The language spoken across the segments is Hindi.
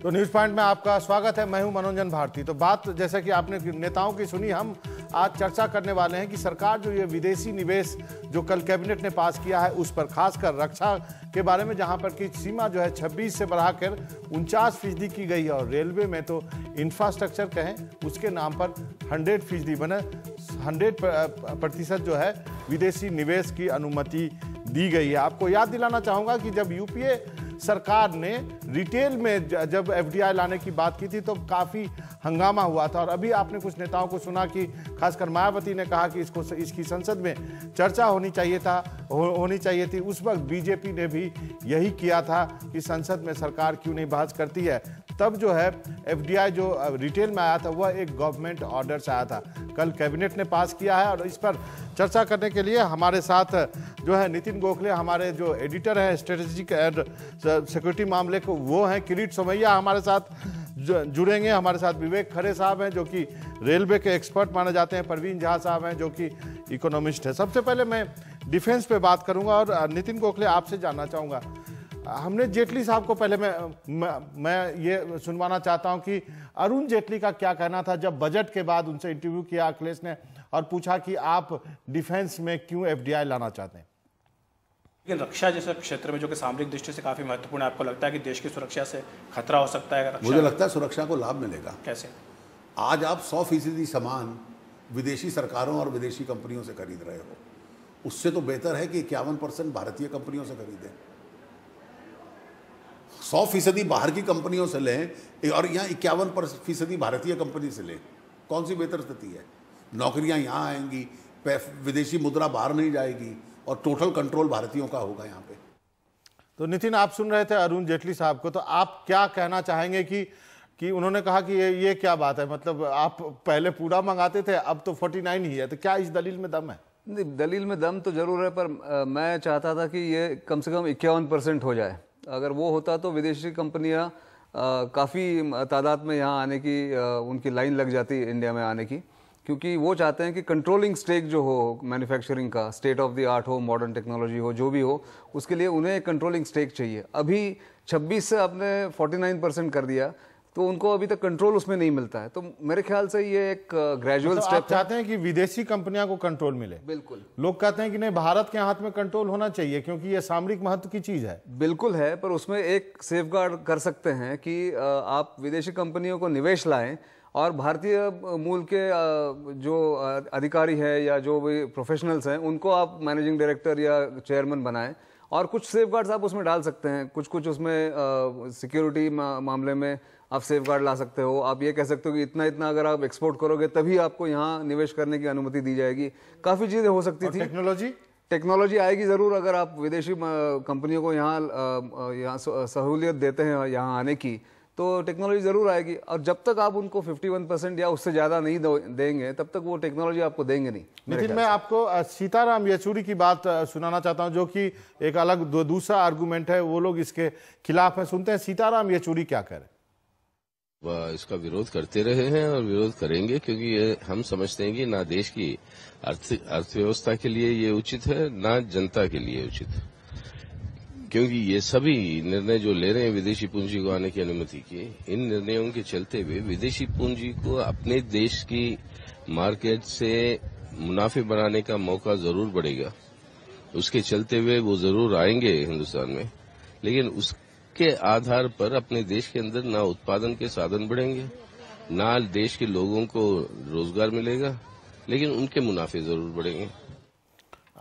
तो न्यूज पॉइंट में आपका स्वागत है। मैं हूं मनोरंजन भारती। तो बात जैसा कि आपने नेताओं की सुनी, हम आज चर्चा करने वाले हैं कि सरकार जो ये विदेशी निवेश जो कल कैबिनेट ने पास किया है उस पर, खासकर रक्षा के बारे में, जहां पर की सीमा जो है 26 से बढ़ाकर 49% की गई है। और रेलवे में तो इंफ्रास्ट्रक्चर कहें उसके नाम पर 100% बने 100% जो है विदेशी निवेश की अनुमति दी गई है। आपको याद दिलाना चाहूँगा कि जब यूपीए सरकार ने रिटेल में जब एफडीआई लाने की बात की थी तो काफ़ी हंगामा हुआ था। और अभी आपने कुछ नेताओं को सुना कि खासकर मायावती ने कहा कि इसकी संसद में चर्चा होनी चाहिए थी। उस वक्त बीजेपी ने भी यही किया था कि संसद में सरकार क्यों नहीं बहस करती है। तब जो है एफडीआई जो रिटेल में आया था वह एक गवर्नमेंट ऑर्डर से आया था, कल कैबिनेट ने पास किया है। और इस पर चर्चा करने के लिए हमारे साथ जो है नितिन गोखले, हमारे जो एडिटर हैं स्ट्रेटेजिक एंड सिक्योरिटी मामले को, वो हैं किरीट सोमैया हमारे साथ जुड़ेंगे। हमारे साथ विवेक खरे साहब हैं जो कि रेलवे के एक्सपर्ट माने जाते हैं। परवीन झा साहब हैं जो कि इकोनॉमिस्ट है। सबसे पहले मैं डिफेंस पे बात करूंगा और नितिन गोखले आपसे जानना चाहूँगा, हमने जेटली साहब को पहले मैं ये सुनवाना चाहता हूं कि अरुण जेटली का क्या कहना था जब बजट के बाद उनसे इंटरव्यू किया अखिलेश ने और पूछा कि आप डिफेंस में क्यों एफडीआई लाना चाहते हैं। लेकिन रक्षा जैसे क्षेत्र में जो कि सामरिक दृष्टि से काफी महत्वपूर्ण है, आपको लगता है कि देश की सुरक्षा से खतरा हो सकता है? मुझे लगता है सुरक्षा को लाभ मिलेगा। कैसे? आज आप 100% सामान विदेशी सरकारों और विदेशी कंपनियों से खरीद रहे हो, उससे तो बेहतर है कि 51% भारतीय कंपनियों से खरीदें। 100% बाहर की कंपनियों से लें और यहाँ 51% भारतीय कंपनी से लें, कौन सी बेहतर स्थिति है? नौकरियाँ यहाँ आएंगी, विदेशी मुद्रा बाहर नहीं जाएगी और टोटल कंट्रोल भारतीयों का होगा यहाँ पे। तो नितिन, आप सुन रहे थे अरुण जेटली साहब को, तो आप क्या कहना चाहेंगे कि उन्होंने कहा कि ये क्या बात है? मतलब आप पहले पूरा मंगाते थे, अब तो 49 ही है, तो क्या इस दलील में दम है? नहीं, दलील में दम तो जरूर है, पर मैं चाहता था कि ये कम से कम 51% हो जाए। अगर वो होता तो विदेशी कंपनियां काफ़ी तादाद में यहाँ आने की उनकी लाइन लग जाती इंडिया में आने की, क्योंकि वो चाहते हैं कि कंट्रोलिंग स्टेक जो हो मैन्युफैक्चरिंग का, स्टेट ऑफ द आर्ट हो, मॉडर्न टेक्नोलॉजी हो, जो भी हो, उसके लिए उन्हें कंट्रोलिंग स्टेक चाहिए। अभी 26 से आपने 49% कर दिया तो उनको अभी तक कंट्रोल उसमें नहीं मिलता है। तो मेरे ख्याल से ये एक ग्रेजुअल स्टेप। आप चाहते हैं कि विदेशी कंपनियों को कंट्रोल मिले? बिल्कुल। लोग कहते हैं कि नहीं, भारत के हाथ में कंट्रोल होना चाहिए क्योंकि ये सामरिक महत्व की चीज है। बिल्कुल है, पर उसमें एक सेफगार्ड कर सकते हैं कि आप विदेशी कंपनियों को निवेश लाएं और भारतीय मूल के जो अधिकारी है या जो भी प्रोफेशनल्स हैं उनको आप मैनेजिंग डायरेक्टर या चेयरमैन बनाएं। और कुछ सेफगार्ड्स आप उसमें डाल सकते हैं, कुछ उसमें सिक्योरिटी मामले में आप सेफगार्ड ला सकते हो। आप ये कह सकते हो कि इतना अगर आप एक्सपोर्ट करोगे तभी आपको यहाँ निवेश करने की अनुमति दी जाएगी। काफ़ी चीज़ें हो सकती थी। टेक्नोलॉजी आएगी ज़रूर। अगर आप विदेशी कंपनियों को यहाँ सहूलियत देते हैं यहाँ आने की, तो टेक्नोलॉजी ज़रूर आएगी। और जब तक आप उनको 51% या उससे ज़्यादा नहीं देंगे तब तक वो टेक्नोलॉजी आपको देंगे नहीं। लेकिन मैं आपको सीताराम येचुरी की बात सुनाना चाहता हूं, जो कि एक अलग दूसरा आर्गूमेंट है, वो लोग इसके खिलाफ है। सुनते हैं सीताराम येचुरी क्या कह रहे हैं। वह इसका विरोध करते रहे हैं और विरोध करेंगे, क्योंकि ये हम समझते हैं कि ना देश की अर्थव्यवस्था के लिए ये उचित है, ना जनता के लिए उचित है। क्योंकि ये सभी निर्णय जो ले रहे हैं विदेशी पूंजी को आने की अनुमति की, इन निर्णयों के चलते हुए विदेशी पूंजी को अपने देश की मार्केट से मुनाफे बनाने का मौका जरूर बढ़ेगा। उसके चलते हुए वो जरूर आएंगे हिंदुस्तान में, लेकिन उसके आधार पर अपने देश के अंदर ना उत्पादन के साधन बढ़ेंगे, ना देश के लोगों को रोजगार मिलेगा, लेकिन उनके मुनाफे जरूर बढ़ेंगे।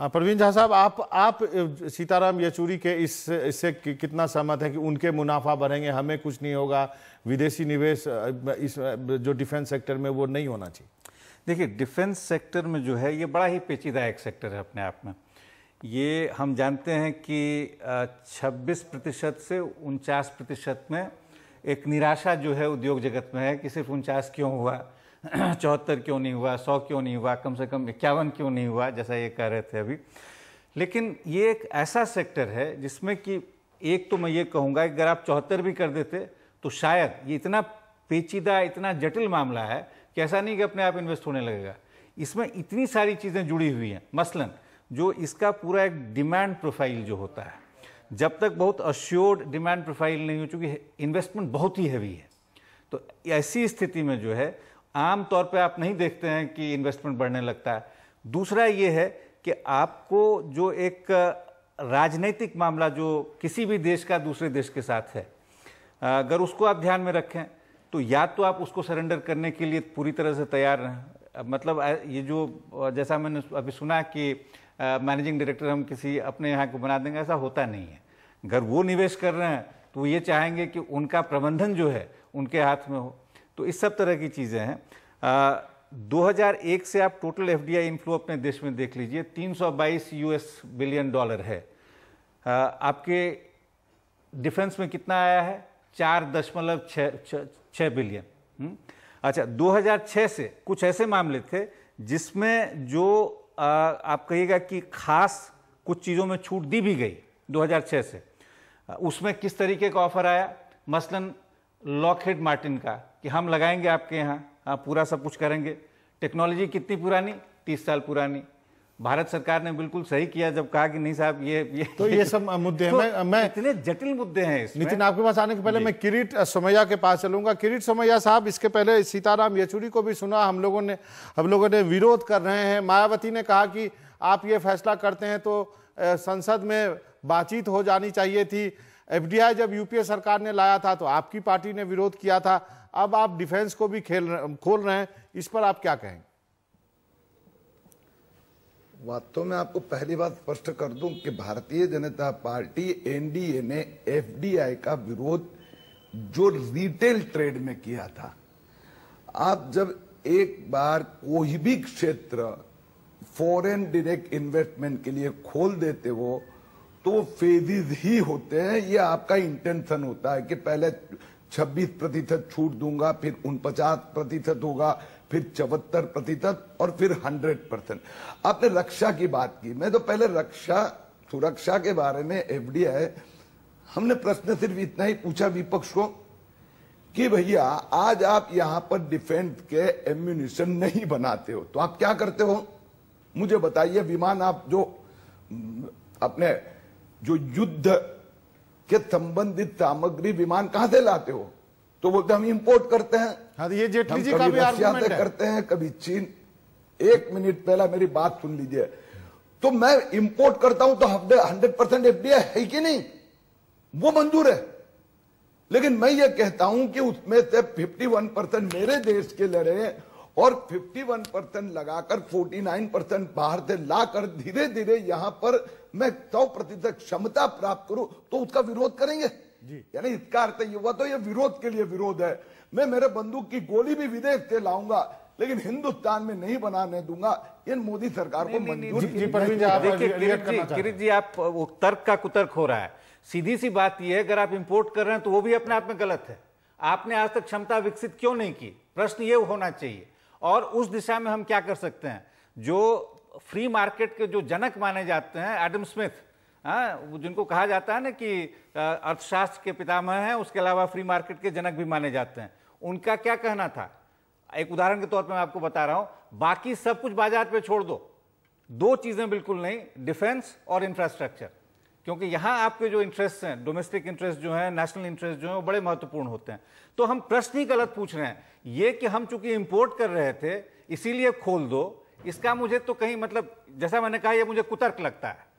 परवीन झा साहब, आप सीताराम येचुरी के इससे कितना सहमत है कि उनके मुनाफा बढ़ेंगे, हमें कुछ नहीं होगा, विदेशी निवेश इस जो डिफेंस सेक्टर में वो नहीं होना चाहिए? देखिए, डिफेंस सेक्टर में जो है ये बड़ा ही पेचीदा एक सेक्टर है अपने आप में। ये हम जानते हैं कि 26% से 49% में एक निराशा जो है उद्योग जगत में है कि सिर्फ 49 क्यों हुआ, 74 क्यों नहीं हुआ, 100 क्यों नहीं हुआ, कम से कम 51 क्यों नहीं हुआ, जैसा ये कह रहे थे अभी। लेकिन ये एक ऐसा सेक्टर है जिसमें कि एक तो मैं ये कहूँगा कि अगर आप 74 भी कर देते तो शायद ये इतना पेचीदा, इतना जटिल मामला है कि ऐसा नहीं कि अपने आप इन्वेस्ट होने लगेगा। इसमें इतनी सारी चीज़ें जुड़ी हुई हैं। मसलन जो इसका पूरा एक डिमांड प्रोफाइल जो होता है, जब तक बहुत अश्योर्ड डिमांड प्रोफाइल नहीं हो, चूंकि इन्वेस्टमेंट बहुत ही हैवी है, तो ऐसी स्थिति में जो है आम तौर पे आप नहीं देखते हैं कि इन्वेस्टमेंट बढ़ने लगता है। दूसरा ये है कि आपको जो एक राजनीतिक मामला जो किसी भी देश का दूसरे देश के साथ है, अगर उसको आप ध्यान में रखें तो या तो आप उसको सरेंडर करने के लिए पूरी तरह से तैयार रहें। मतलब ये जो जैसा मैंने अभी सुना कि मैनेजिंग डायरेक्टर हम किसी अपने यहाँ को बना देंगे, ऐसा होता नहीं है। अगर वो निवेश कर रहे हैं तो वो ये चाहेंगे कि उनका प्रबंधन जो है उनके हाथ में हो। तो इस सब तरह की चीज़ें हैं। 2001 से आप टोटल एफडीआई इनफ्लो अपने देश में देख लीजिए, 322 US बिलियन डॉलर है। आपके डिफेंस में कितना आया है? 4.6 बिलियन। अच्छा, 2006 से कुछ ऐसे मामले थे जिसमें जो आप कहिएगा कि खास कुछ चीज़ों में छूट दी भी गई 2006 से। उसमें किस तरीके का ऑफर आया? मसलन लॉकहीड मार्टिन का कि हम लगाएंगे आपके यहाँ, आप पूरा सब कुछ करेंगे। टेक्नोलॉजी कितनी पुरानी? 30 साल पुरानी। भारत सरकार ने बिल्कुल सही किया जब कहा कि नहीं साहब ये तो ये सब मुद्दे हैं। तो मैं इतने जटिल मुद्दे हैं इसमें। नितिन, आपके पास आने के पहले मैं किरीट सोमैया के पास चलूंगा। किरीट सोमैया साहब, इसके पहले सीताराम येचुरी को भी सुना, हम लोगों ने विरोध कर रहे हैं। मायावती ने कहा कि आप ये फैसला करते हैं तो संसद में बातचीत हो जानी चाहिए थी। एफडीआई जब यूपीए सरकार ने लाया था तो आपकी पार्टी ने विरोध किया था। अब आप डिफेंस को भी खोल रहे हैं, इस पर आप क्या कहेंगे? वास्तव में आपको पहली बात स्पष्ट कर दूं कि भारतीय जनता पार्टी एनडीए ने एफडीआई का विरोध जो रिटेल ट्रेड में किया था। आप जब एक बार कोई भी क्षेत्र फॉरेन डायरेक्ट इन्वेस्टमेंट के लिए खोल देते हो तो फेजेस ही होते हैं। ये आपका इंटेंशन होता है कि पहले 26% छूट दूंगा, फिर 49% होगा, फिर 74% और फिर 100%। आपने रक्षा की बात की, मैं तो पहले रक्षा सुरक्षा के बारे में एफडीआई, हमने प्रश्न सिर्फ इतना ही पूछा विपक्ष को कि भैया आज आप यहां पर डिफेंस के एम्यूनिशन नहीं बनाते हो तो आप क्या करते हो? मुझे बताइए। विमान आप जो अपने जो युद्ध के संबंधित सामग्री विमान कहां से लाते हो? तो बोलते हम इंपोर्ट करते हैं। हाँ, ये जेटली जी हम का कभी भी रशिया आर्गुमेंट से है। करते हैं, कभी चीन। एक मिनट पहला मेरी बात सुन लीजिए। तो मैं इंपोर्ट करता हूं तो 100% एफडीआई है कि नहीं? वो मंजूर है। लेकिन मैं ये कहता हूं कि उसमें से 51% मेरे देश के लड़े और 51% लगाकर 49% बाहर से लाकर धीरे धीरे यहां पर मैं 100% क्षमता प्राप्त करूं तो उसका विरोध करेंगे जी। यानी इसका अर्थ ये हुआ तो ये विरोध के लिए विरोध है। मैं मेरे बंदूक की गोली भी विदेश से लाऊंगा लेकिन हिंदुस्तान में नहीं बनाने दूंगा। ये मोदी सरकार को मंजूर। किरीट जी, आप वो तर्क का कुतर्क हो रहा है। सीधी सी बात यह है, अगर आप इंपोर्ट कर रहे हैं तो वो भी अपने आप में गलत है। आपने आज तक क्षमता विकसित क्यों नहीं की? प्रश्न ये होना चाहिए। और उस दिशा में हम क्या कर सकते हैं? जो फ्री मार्केट के जो जनक माने जाते हैं, एडम स्मिथ, जिनको कहा जाता है ना कि अर्थशास्त्र के पितामह हैं, उसके अलावा फ्री मार्केट के जनक भी माने जाते हैं, उनका क्या कहना था? एक उदाहरण के तौर पे मैं आपको बता रहा हूं, बाकी सब कुछ बाजार पे छोड़ दो, दो चीजें बिल्कुल नहीं, डिफेंस और इंफ्रास्ट्रक्चर। क्योंकि यहां आपके जो इंटरेस्ट हैं, डोमेस्टिक इंटरेस्ट जो है, नेशनल इंटरेस्ट जो है, वो बड़े महत्वपूर्ण होते हैं। तो हम प्रश्न ही गलत पूछ रहे हैं। ये कि हम चूंकि इंपोर्ट कर रहे थे इसीलिए खोल दो, इसका मुझे तो कहीं मतलब, जैसा मैंने कहा, ये मुझे कुतर्क लगता है।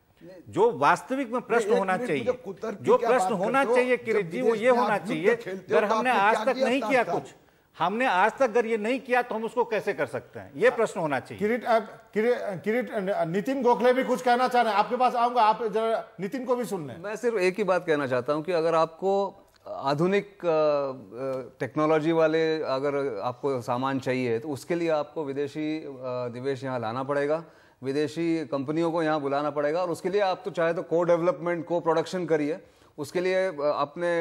जो वास्तविक में प्रश्न होना चाहिए, जो प्रश्न होना चाहिए किरीट जी, वो ये होना चाहिए, अगर हमने आज तक नहीं किया कुछ, हमने आज तक अगर ये नहीं किया तो हम उसको कैसे कर सकते हैं? ये प्रश्न होना चाहिए। किरीट, नितिन गोखले भी कुछ कहना चाह रहे हैं, आपके पास आऊंगा, आप जरा नितिन को भी सुन लें। मैं सिर्फ एक ही बात कहना चाहता हूं कि अगर आपको आधुनिक टेक्नोलॉजी वाले अगर आपको सामान चाहिए तो उसके लिए आपको विदेशी निवेश यहाँ लाना पड़ेगा, विदेशी कंपनियों को यहाँ बुलाना पड़ेगा। और उसके लिए आप तो चाहे तो को डेवलपमेंट, को प्रोडक्शन करिए, उसके लिए अपने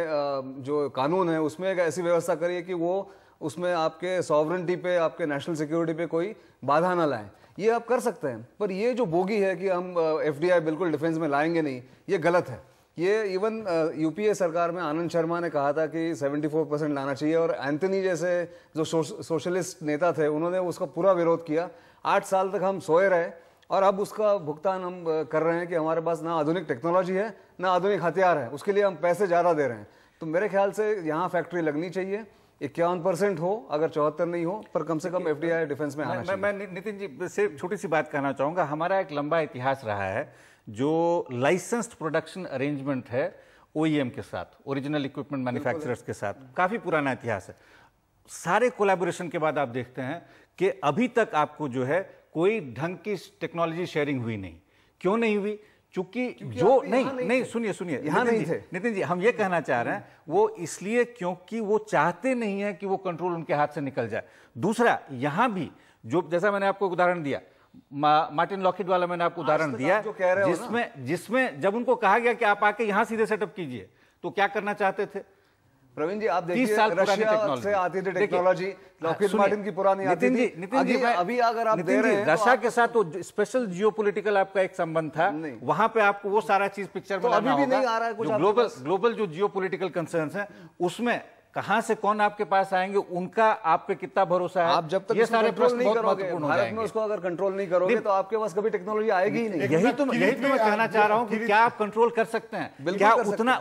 जो कानून है उसमें एक ऐसी व्यवस्था करिए कि वो उसमें आपके सॉवरेंटी पे, आपके नेशनल सिक्योरिटी पे कोई बाधा ना लाए। ये आप कर सकते हैं। पर ये जो बोगी है कि हम एफडीआई बिल्कुल डिफेंस में लाएंगे नहीं, ये गलत है। ये इवन यूपीए सरकार में आनंद शर्मा ने कहा था कि 74% लाना चाहिए, और एंथनी जैसे जो सोशलिस्ट नेता थे उन्होंने उसका पूरा विरोध किया। 8 साल तक हम सोए रहे और अब उसका भुगतान हम कर रहे हैं कि हमारे पास ना आधुनिक टेक्नोलॉजी है ना आधुनिक हथियार है, उसके लिए हम पैसे ज़्यादा दे रहे हैं। तो मेरे ख्याल से यहाँ फैक्ट्री लगनी चाहिए, 51% हो, अगर 74 नहीं हो, पर कम से कम एफडीआई डिफेंस में आना चाहिए। मैं नितिन जी से छोटी सी बात कहना चाहूँगा। हमारा एक लंबा इतिहास रहा है जो लाइसेंस्ड प्रोडक्शन अरेंजमेंट है OEM के साथ, ओरिजिनल इक्विपमेंट मैन्युफैक्चरर्स के साथ, काफ़ी पुराना इतिहास है। सारे कोलैबोरेशन के बाद आप देखते हैं कि अभी तक आपको जो है कोई ढंग की टेक्नोलॉजी शेयरिंग हुई नहीं। क्यों नहीं हुई? क्योंकि जो नहीं सुनिए यहाँ नहीं थे नितिन जी, हम ये कहना चाह रहे हैं वो इसलिए क्योंकि वो चाहते नहीं है कि वो कंट्रोल उनके हाथ से निकल जाए। दूसरा, यहाँ भी जो जैसा मैंने आपको उदाहरण दिया, मार्टिन लॉकहीड वाला मैंने आपको उदाहरण दिया, जिसमें जब उनको कहा गया कि आप आके यहाँ सीधे सेटअप कीजिए, तो क्या करना चाहते थे? प्रवीण जी, आप देखिए, रशिया से आती थी टेक्नोलॉजी, लॉकहीड मार्टिन की पुरानी आती थी। नितिन जी, अभी अगर आप दे रहे हैं रशिया के साथ तो स्पेशल जियोपॉलिटिकल आपका एक संबंध था, वहां पे आपको वो सारा चीज पिक्चर में अभी भी नहीं आ रहा है कुछ। ग्लोबल जो जियोपॉलिटिकल कंसर्न्स हैं, उसमें कहां से कौन आपके पास आएंगे, उनका आप पे कितना भरोसा है? आप जब तक ये सारे प्रश्न नहीं बहुत करोगे, महत्वपूर्ण हो भारत जाएंगे। में उसको अगर कंट्रोल नहीं करोगे तो आपके पास कभी टेक्नोलॉजी आएगी ही नहीं। यही तो मैं कहना चाह रहा हूं कि क्या आप कंट्रोल कर सकते हैं? क्या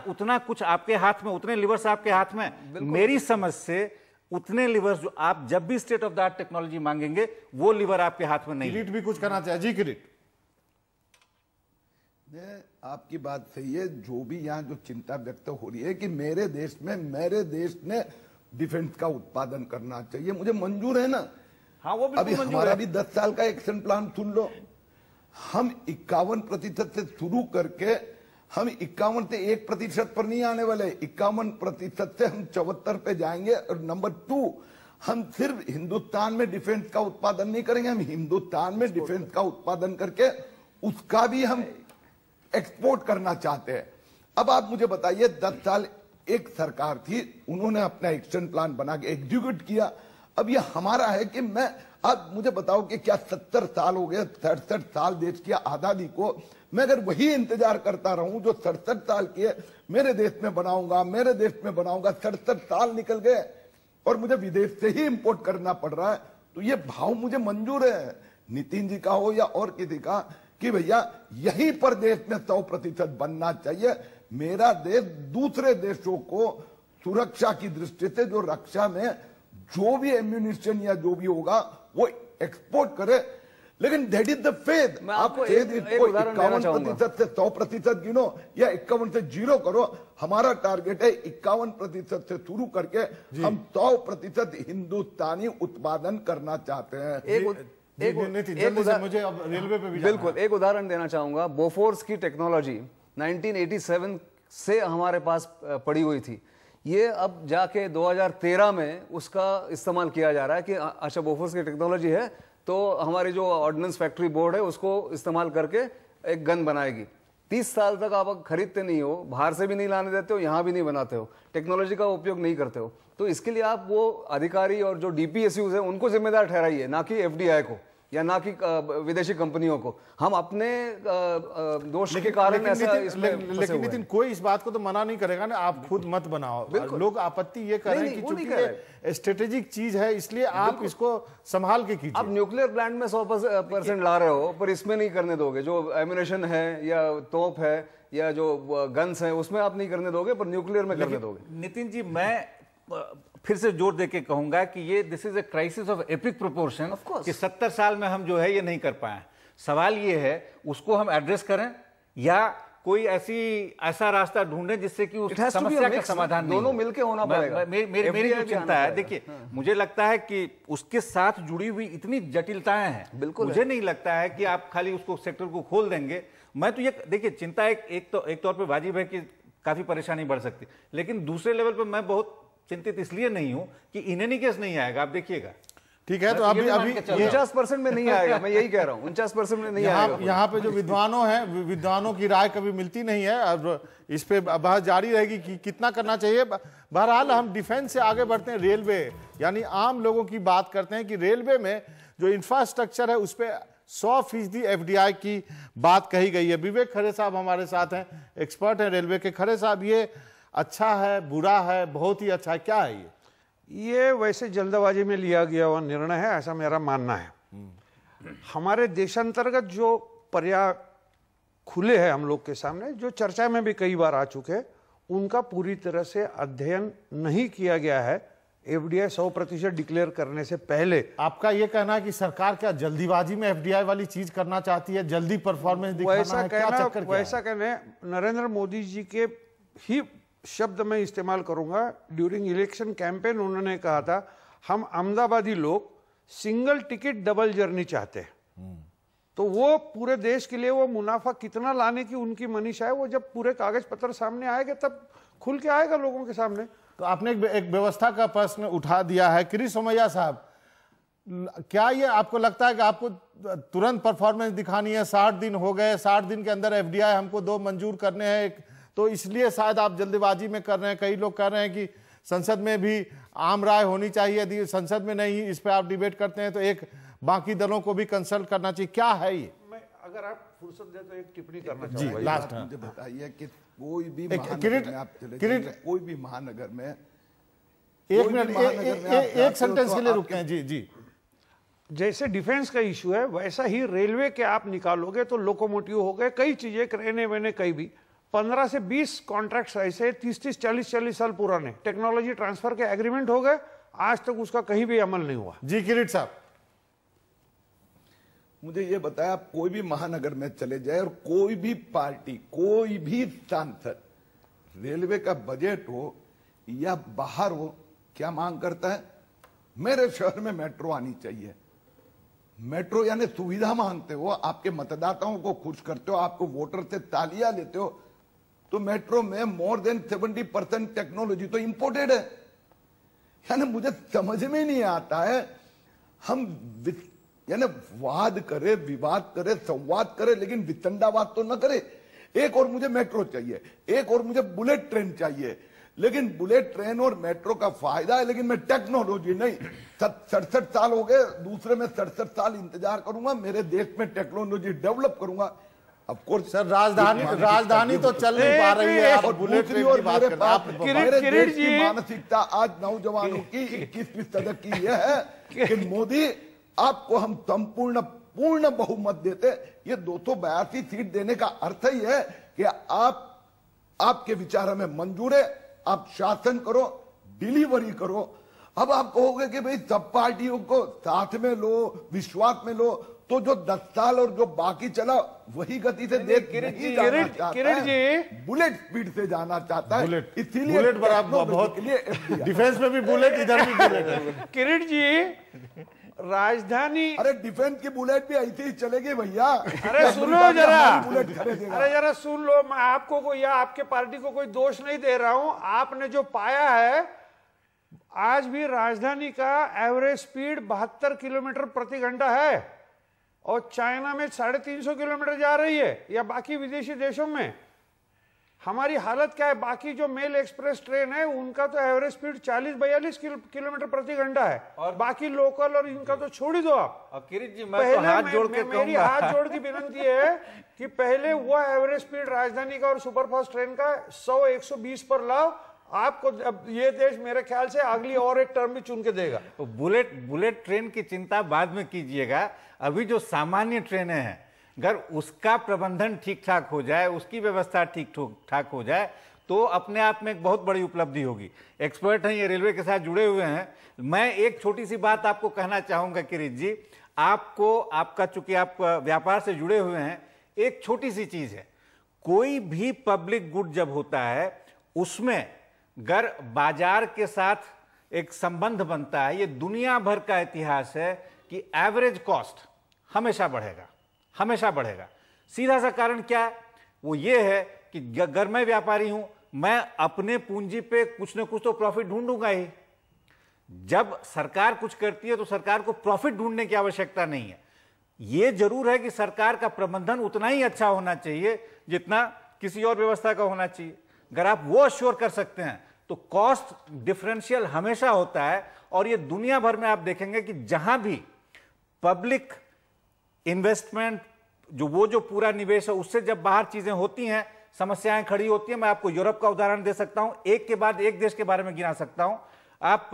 उतना कुछ आपके हाथ में, उतने लिवर्स आपके हाथ में? मेरी समझ से उतने लिवर्स जो आप जब भी state of the art technology मांगेंगे, वो लिवर आपके हाथ में नहीं। किरीट भी कुछ करना चाहिए। जी किरीट, आपकी बात सही है। जो भी यहाँ जो चिंता व्यक्त हो रही है कि मेरे देश ने डिफेंस का उत्पादन करना चाहिए, मुझे मंजूर है ना। हाँ, वो अभी हमारा भी 10 साल का एक्शन प्लान सुन लो। हम 51% से शुरू करके हम 51 से 1% पर नहीं आने वाले, 51% से हम 74 पे जाएंगे। और नंबर 2, हम सिर्फ हिंदुस्तान में डिफेंस का उत्पादन नहीं करेंगे, हम हिंदुस्तान में डिफेंस का उत्पादन करके उसका भी हम एक्सपोर्ट करना चाहते हैं। अब आप मुझे बताइए, 10 साल एक सरकार थी, उन्होंने अपना एक्शन प्लान बना के एग्जीक्यूट किया। अब ये हमारा है कि आप मुझे बताओ कि क्या 70 साल हो गए, 67 साल देश की आजादी को, मैं अगर वही इंतजार करता रहूं जो 67 साल के मेरे देश में बनाऊंगा 67 साल निकल गए और मुझे विदेश से ही इंपोर्ट करना पड़ रहा है, तो ये भाव मुझे मंजूर है, नितिन जी का हो या और किसी का, कि भैया यहीं पर देश में 100% बनना चाहिए। मेरा देश दूसरे देशों को सुरक्षा की दृष्टि से जो रक्षा में जो भी एम्यूनिशन या जो भी होगा वो एक्सपोर्ट करे, लेकिन दैट इज द फेथ। आप 51% से 100% गिनो या 51 से 0 करो, हमारा टारगेट है 51% से शुरू करके हम 100% हिंदुस्तानी उत्पादन करना चाहते हैं। मुझे अब रेलवे पे भी बिल्कुल एक उदाहरण देना चाहूंगा। बोफोर्स की टेक्नोलॉजी 1987 से हमारे पास पड़ी हुई थी, ये अब जाके 2013 में उसका इस्तेमाल किया जा रहा है कि अच्छा बोफोर्स की टेक्नोलॉजी है तो हमारी जो ऑर्डिनेंस फैक्ट्री बोर्ड है उसको इस्तेमाल करके एक गन बनाएगी। 30 साल तक आप खरीदते नहीं हो, बाहर से भी नहीं लाने देते हो, यहाँ भी नहीं बनाते हो, टेक्नोलॉजी का उपयोग नहीं करते हो, तो इसके लिए आप वो अधिकारी और जो DPSUs है उनको जिम्मेदार ठहराइए, ना कि FDI को या ना कि विदेशी कंपनियों को। हम अपने दोष के कारण ऐसा लेकिन नितिन कोई इस बात को तो मना नहीं करेगा ना, आप खुद मत बनाओ। लोग आपत्ति ये कर रहे हैं कि चूंकि ये स्ट्रेटेजिक चीज है इसलिए आप इसको संभाल के कीजिए। आप न्यूक्लियर प्लांट में 100% ला रहे हो पर इसमें नहीं करने दोगे, जो एम्यूनेशन है या तोप है या जो गन्स है उसमें आप नहीं करने दोगे, पर न्यूक्लियर में करने दोगे। नितिन जी, मैं फिर से जोर देके कहूंगा कि ये this is a crisis of epic proportion कि 70 साल में हम जो है ये नहीं कर पाए। सवाल ये है उसको हम एड्रेस करें या कोई ऐसा रास्ता ढूंढें जिससे कि उस समस्या का समाधान दोनों मिलकर होना पड़ेगा। मेरी जो चिंता है, देखिए मुझे लगता है कि उसके साथ जुड़ी हुई इतनी जटिलताएं हैं, बिल्कुल मुझे नहीं लगता है कि आप खाली उसको सेक्टर को खोल देंगे। मैं तो ये देखिए चिंता एक तौर पर वाजिब है कि काफी परेशानी बढ़ सकती, लेकिन दूसरे लेवल पर मैं बहुत चिंतित इसलिए नहीं हूं कि इन एनी केस नहीं आएगा। आप देखिएगा, ठीक है, तो अभी 49% में नहीं आएगा, मैं यही कह रहा हूं, 49% में नहीं आएगा। यहाँ पे जो विद्वानों हैं, विद्वानों की राय कभी मिलती नहीं है और इस पे बहस जारी रहेगी कि कितना करना चाहिए। बहरहाल हम डिफेंस से आगे बढ़ते हैं, रेलवे यानी आम लोगों की बात करते हैं कि रेलवे में जो इंफ्रास्ट्रक्चर है उस पर 100% FDI की बात कही गई है। विवेक खरे साहब हमारे साथ हैं, एक्सपर्ट हैं रेलवे के। खरे साहब, ये अच्छा है, बुरा है, बहुत ही अच्छा है, क्या है ये वैसे जल्दबाजी में लिया गया हुआ निर्णय है, ऐसा मेरा मानना है। हमारे देशांतर्गत जो पर्याय खुले हैं हम लोग के सामने, जो चर्चा में भी कई बार आ चुके हैं, उनका पूरी तरह से अध्ययन नहीं किया गया है एफडीआई 100% डिक्लेयर करने से पहले। आपका यह कहना है कि सरकार क्या जल्दीबाजी में एफडीआई वाली चीज करना चाहती है, जल्दी परफॉर्मेंस दिखाना है, क्या चक्कर क्या है? वैसा कहना नरेंद्र मोदी जी के ही शब्द में इस्तेमाल करूंगा। ड्यूरिंग इलेक्शन कैंपेन उन्होंने कहा था, हम अहमदाबादी लोग सिंगल टिकट डबल जर्नी चाहते हैं। तो वो पूरे देश के लिए वो मुनाफा कितना लाने की उनकी मनीषा है, वो जब पूरे कागज पत्र सामने आएगा तब खुल के आएगा लोगों के सामने। तो आपने एक व्यवस्था का प्रश्न उठा दिया है। किरीट सोमैया साहब, क्या ये आपको लगता है कि आपको तुरंत परफॉर्मेंस दिखानी है? 60 दिन हो गए, 60 दिन के अंदर एफडीआई हमको 2 मंजूर करने हैं, तो इसलिए शायद आप जल्दबाजी में कर रहे हैं। कई लोग कह रहे हैं कि संसद में भी आम राय होनी चाहिए, यदि संसद में नहीं इस पर आप डिबेट करते हैं तो एक बाकी दलों को भी कंसल्ट करना चाहिए। क्या है ये? मैं अगर आप फुर्सत दे तो एक टिप्पणी करना जी, चाहूंगा। लास्ट मुझे बताइए कि कोई भी किरीट, महानगर में आप चले जाइए, कोई भी महानगर में एक मिनट, एक सेंटेंस के लिए रुकते हैं। जी जी, जैसे डिफेंस का इशू है वैसा ही रेलवे के आप निकालोगे तो लोकोमोटिव हो गए, कई चीजें, क्रेने वेने, कई भी 15 से 20 कॉन्ट्रैक्ट्स ऐसे 30-30, 40-40 साल पुराने टेक्नोलॉजी ट्रांसफर के एग्रीमेंट हो गए, आज तक उसका कहीं भी अमल नहीं हुआ। जी किरीट साहब, मुझे ये बताया, आप कोई भी महानगर में चले जाए और कोई भी पार्टी, कोई भी सांसद रेलवे का बजट हो या बाहर हो, क्या मांग करता है? मेरे शहर में मेट्रो आनी चाहिए। मेट्रो यानी सुविधा मांगते हो, आपके मतदाताओं को खुश करते हो, आपको वोटर से तालियां लेते हो, तो मेट्रो में मोर देन 70% टेक्नोलॉजी तो इंपोर्टेड है। यानी मुझे समझ में नहीं आता है, हम यानी वाद करे, विवाद करे, संवाद करे, लेकिन वितंडावाद तो न करे। एक और मुझे मेट्रो चाहिए, एक और मुझे बुलेट ट्रेन चाहिए, लेकिन बुलेट ट्रेन और मेट्रो का फायदा है, लेकिन मैं टेक्नोलॉजी नहीं। 67 साल हो गए, दूसरे में 67 साल इंतजार करूंगा, मेरे देश में टेक्नोलॉजी डेवलप करूंगा। ऑफ कोर्स सर, राजधानी तो चल नहीं पा रही है, आप बुलेट ट्रेन की बात कर रहे हैं। मेरे देश की मानसिकता आज नौजवानों की 21वीं सदी की यह है कि मोदी आपको हम पूर्ण बहुमत देते। ये 282 सीट देने का अर्थ ही है कि आपके विचार हमें मंजूर है, आप शासन करो, डिलीवरी करो। अब आप कहोगे कि भाई सब पार्टियों को साथ में लो, विश्वास में लो, तो जो 10 साल और जो बाकी चला वही गति से देश किरीट नहीं जाना चाहता है, जी, बुलेट स्पीड से जाना चाहता है। इसीलिए बुलेट बराबर बहुत, डिफेंस में भी बुलेट, इधर भी बुलेट है। किरीट जी, राजधानी, अरे डिफेंस की बुलेट भी ऐसी ही चलेगी भैया। अरे सुनो जरा, बुलेट खरीदेगा। अरे जरा सुन लो, मैं आपको कोई या आपके पार्टी को कोई दोष नहीं दे रहा हूं। आपने जो पाया है, आज भी राजधानी का एवरेज स्पीड 72 किलोमीटर प्रति घंटा है और चाइना में 350 किलोमीटर जा रही है, या बाकी विदेशी देशों में। हमारी हालत क्या है? बाकी जो मेल एक्सप्रेस ट्रेन है उनका तो एवरेज स्पीड 40-42 किलोमीटर प्रति घंटा है, और बाकी लोकल और इनका तो छोड़ ही दो आप। और किरीट जी, मैं तो हाथ जोड़ के मेरी हाथ जोड़ की विनती है कि पहले वो एवरेज स्पीड राजधानी का और सुपरफास्ट ट्रेन का 100-120 पर लाओ। आपको अब ये देश मेरे ख्याल से अगली और एक टर्म भी चुन के देगा। तो बुलेट ट्रेन की चिंता बाद में कीजिएगा। अभी जो सामान्य ट्रेनें हैं, अगर उसका प्रबंधन ठीक ठाक हो जाए, उसकी व्यवस्था ठीक ठाक हो जाए, तो अपने आप में एक बहुत बड़ी उपलब्धि होगी। एक्सपर्ट हैं, ये रेलवे के साथ जुड़े हुए हैं। मैं एक छोटी सी बात आपको कहना चाहूंगा किरीट जी, आपका चूंकि आप व्यापार से जुड़े हुए हैं, एक छोटी सी चीज है, कोई भी पब्लिक गुड जब होता है उसमें अगर बाजार के साथ एक संबंध बनता है, ये दुनिया भर का इतिहास है कि एवरेज कॉस्ट हमेशा बढ़ेगा, हमेशा बढ़ेगा। सीधा सा कारण क्या है? वो ये है कि अगर मैं व्यापारी हूं, मैं अपने पूंजी पे कुछ ना कुछ तो प्रॉफिट ढूंढूंगा ही। जब सरकार कुछ करती है तो सरकार को प्रॉफिट ढूंढने की आवश्यकता नहीं है। ये जरूर है कि सरकार का प्रबंधन उतना ही अच्छा होना चाहिए जितना किसी और व्यवस्था का होना चाहिए। अगर आप वो अश्योर कर सकते हैं तो कॉस्ट डिफरेंशियल हमेशा होता है। और ये दुनिया भर में आप देखेंगे कि जहां भी पब्लिक इन्वेस्टमेंट, जो पूरा निवेश है, उससे जब बाहर चीजें होती हैं, समस्याएं खड़ी होती हैं। मैं आपको यूरोप का उदाहरण दे सकता हूं, एक के बाद एक देश के बारे में गिना सकता हूं। आप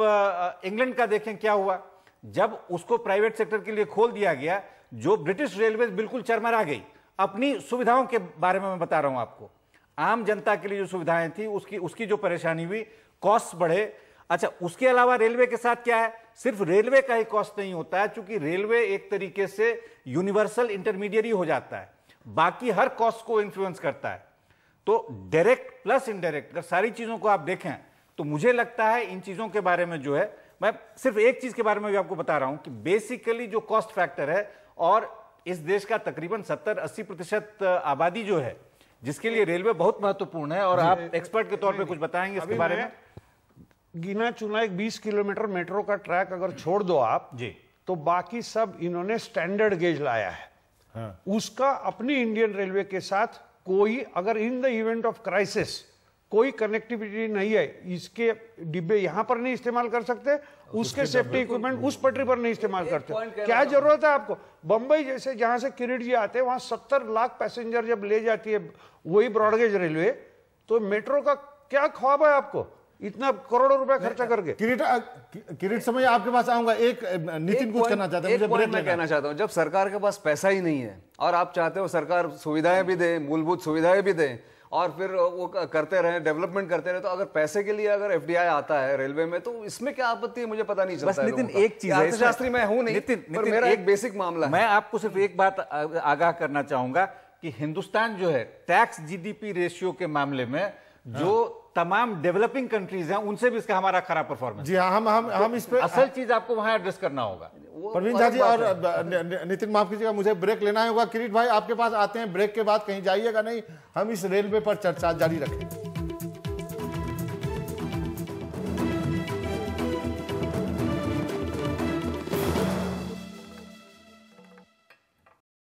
इंग्लैंड का देखें क्या हुआ, जब उसको प्राइवेट सेक्टर के लिए खोल दिया गया जो ब्रिटिश रेलवे बिल्कुल चरमरा गई। अपनी सुविधाओं के बारे में मैं बता रहा हूं आपको, आम जनता के लिए जो सुविधाएं थी उसकी जो परेशानी हुई, कॉस्ट बढ़े। अच्छा, उसके अलावा रेलवे के साथ क्या है, सिर्फ रेलवे का ही कॉस्ट नहीं होता है, क्योंकि रेलवे एक तरीके से यूनिवर्सल इंटरमीडियरी हो जाता है, बाकी हर कॉस्ट को इन्फ्लुएंस करता है। तो डायरेक्ट प्लस इनडायरेक्ट अगर सारी चीजों को आप देखें तो मुझे लगता है इन चीजों के बारे में जो है, मैं सिर्फ एक चीज के बारे में भी आपको बता रहा हूं कि बेसिकली जो कॉस्ट फैक्टर है, और इस देश का तकरीबन 70-80% आबादी जो है जिसके लिए रेलवे बहुत महत्वपूर्ण है, और आप एक्सपर्ट के तौर पे कुछ बताएंगे इसके बारे में। गिना चुना एक 20 किलोमीटर मेट्रो का ट्रैक अगर छोड़ दो आप जी, तो बाकी सब इन्होंने स्टैंडर्ड गेज लाया है। हाँ। उसका अपनी इंडियन रेलवे के साथ कोई, अगर in the event of crisis कोई कनेक्टिविटी नहीं है, इसके डिब्बे यहां पर नहीं इस्तेमाल कर सकते, उसके सेफ्टी इक्विपमेंट उस पटरी पर नहीं इस्तेमाल करते। क्या जरूरत है आपको? बंबई जैसे जहां से किरीट जी आते हैं वहां 70 लाख पैसेंजर जब ले जाती है वही ब्रॉडगेज रेलवे, तो मेट्रो का क्या ख्वाब है आपको इतना करोड़ों रुपए खर्चा करके? किरीट समय आपके पास आऊंगा। एक नितिन कुछ करना चाहते हैं, मुझे ब्रेक मैं कहना चाहता हूं, जब सरकार के पास पैसा ही नहीं है और आप चाहते हो सरकार सुविधाएं भी दे, मूलभूत सुविधाएं भी दे, और फिर वो करते रहे, डेवलपमेंट करते रहे, तो अगर पैसे के लिए अगर एफडीआई आता है रेलवे में तो इसमें क्या आपत्ति है? मुझे पता नहीं चलता। बस नितिन एक चीज है, अर्थशास्त्री मैं हूं नहीं, पर मेरा एक बेसिक मामला है। मैं आपको सिर्फ एक बात आगाह करना चाहूंगा कि हिंदुस्तान जो है टैक्स जीडीपी रेशियो के मामले में जो तमाम डेवलपिंग कंट्रीज हैं उनसे भी इसका हमारा खराब परफॉर्मेंस। जी हाँ, हम इस पे असल चीज आपको वहां एड्रेस करना होगा। प्रवीण झा जी और नितिन, माफ कीजिएगा, मुझे ब्रेक लेना होगा। किरीट भाई आपके पास आते हैं, ब्रेक के बाद कहीं जाइएगा नहीं, हम इस रेलवे पर चर्चा जारी रखेंगे।